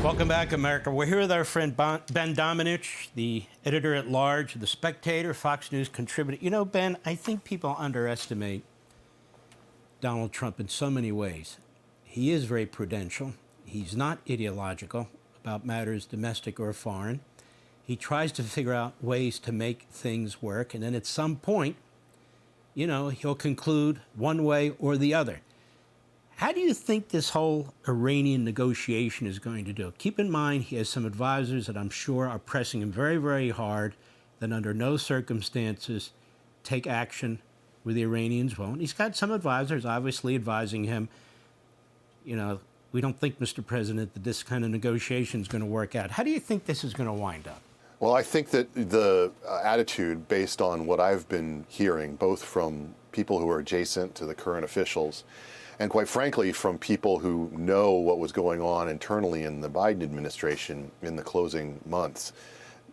Welcome back, America. We're here with our friend Ben Domenech, the editor-at-large of The Spectator, Fox News contributor. You know, Ben, I think people underestimate Donald Trump in so many ways. He is very prudential. He's not ideological about matters domestic or foreign. He tries to figure out ways to make things work, and then at some point, you know, he'll conclude one way or the other. How do you think this whole Iranian negotiation is going to do? Keep in mind, he has some advisors that I'm sure are pressing him very, very hard that under no circumstances take action where the Iranians won't. He's got some advisors obviously advising him, you know, we don't think, Mr. President, that this kind of negotiation is going to work out. How do you think this is going to wind up? Well, I think that the attitude, based on what I've been hearing, both from people who are adjacent to the current officials and, quite frankly, from people who know what was going on internally in the Biden administration in the closing months,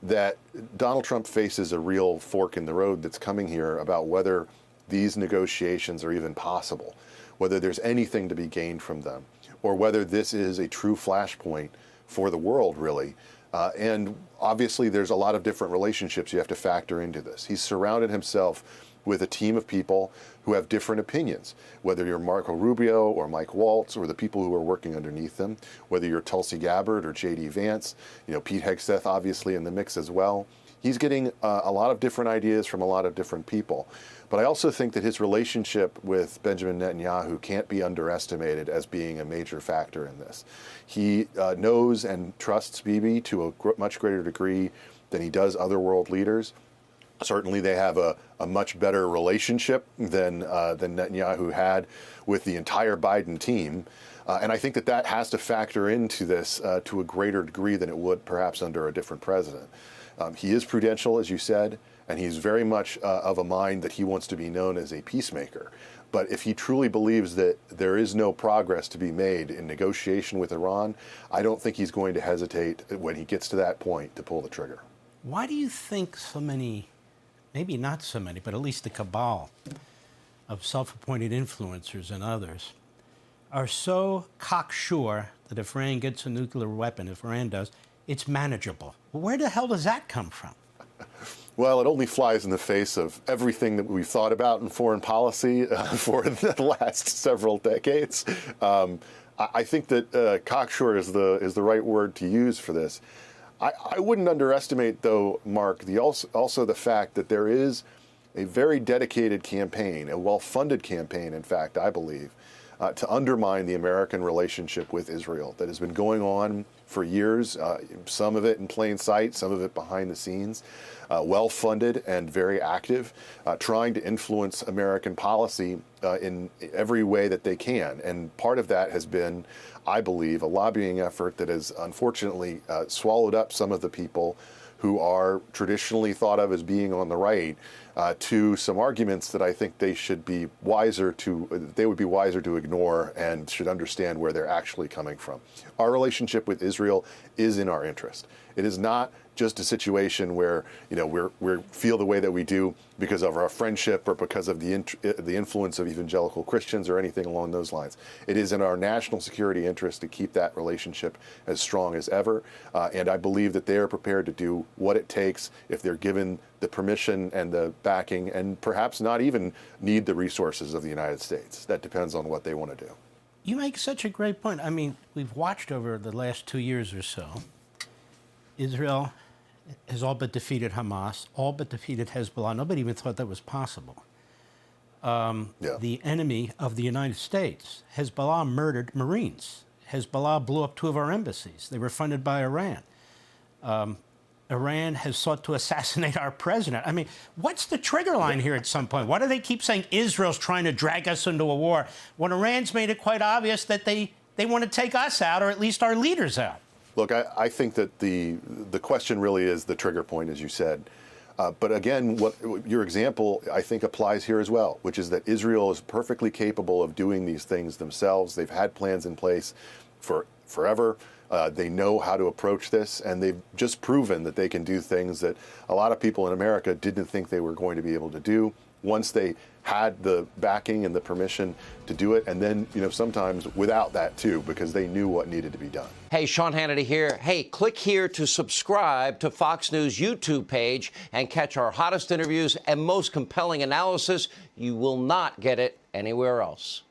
that Donald Trump faces a real fork in the road that's coming here about whether these negotiations are even possible, whether there's anything to be gained from them, or whether this is a true flashpoint for the world, really. And obviously, there's a lot of different relationships you have to factor into this. He's surrounded himself with a team of people who have different opinions, whether you're Marco Rubio or Mike Waltz or the people who are working underneath them, whether you're Tulsi Gabbard or J.D. Vance, you know, Pete Hegseth obviously in the mix as well. He's getting a lot of different ideas from a lot of different people. But I also think that his relationship with Benjamin Netanyahu can't be underestimated as being a major factor in this. He knows and trusts Bibi to a much greater degree than he does other world leaders. Certainly, they have a much better relationship than Netanyahu had with the entire Biden team. And I think that that has to factor into this to a greater degree than it would perhaps under a different president. He is prudential, as you said, and he's very much of a mind that he wants to be known as a peacemaker. But if he truly believes that there is no progress to be made in negotiation with Iran, I don't think he's going to hesitate when he gets to that point to pull the trigger. Why do you think so many, maybe not so many, but at least the cabal of self-appointed influencers and others are so cocksure that if Iran gets a nuclear weapon, if Iran does, it's manageable? Where the hell does that come from? Well, it only flies in the face of everything that we've thought about in foreign policy for the last several decades. I think that cocksure is the right word to use for this. I wouldn't underestimate, though, Mark, also the fact that there is a very dedicated campaign, a well-funded campaign, in fact, I believe, to undermine the American relationship with Israel that has been going on for years, some of it in plain sight, some of it behind the scenes, well-funded and very active, trying to influence American policy in every way that they can. And part of that has been, I believe, a lobbying effort that has unfortunately swallowed up some of the people who are traditionally thought of as being on the right, to some arguments that I think they would be wiser to ignore and should understand where they're actually coming from. Our relationship with Israel is in our interest. It is not just a situation where, you know, we feel the way that we do because of our friendship or because of the influence of evangelical Christians or anything along those lines. It is in our national security interest to keep that relationship as strong as ever. And I believe that they are prepared to do what it takes if they're given the permission and the backing, and perhaps not even need the resources of the United States. That depends on what they want to do. You make such a great point. I mean, we've watched over the last 2 years or so, Israel has all but defeated Hamas, all but defeated Hezbollah. Nobody even thought that was possible. The enemy of the United States, Hezbollah, murdered Marines. Hezbollah blew up 2 of our embassies. They were funded by Iran. Iran has sought to assassinate our president. I mean, what's the trigger line here at some point? Why do they keep saying Israel's trying to drag us into a war when Iran's made it quite obvious that they want to take us out, or at least our leaders out? Look, I think that the question really is the trigger point, as you said. But again, what your example, I think, applies here as well, which is that Israel is perfectly capable of doing these things themselves. They've had plans in place for forever. They know how to approach this, and they've just proven that they can do things that a lot of people in America didn't think they were going to be able to do. once they had the backing and the permission to do it, and then, sometimes without that too, because they knew what needed to be done. Hey, Sean Hannity here. Hey, click here to subscribe to Fox News YouTube page and catch our hottest interviews and most compelling analysis. You will not get it anywhere else.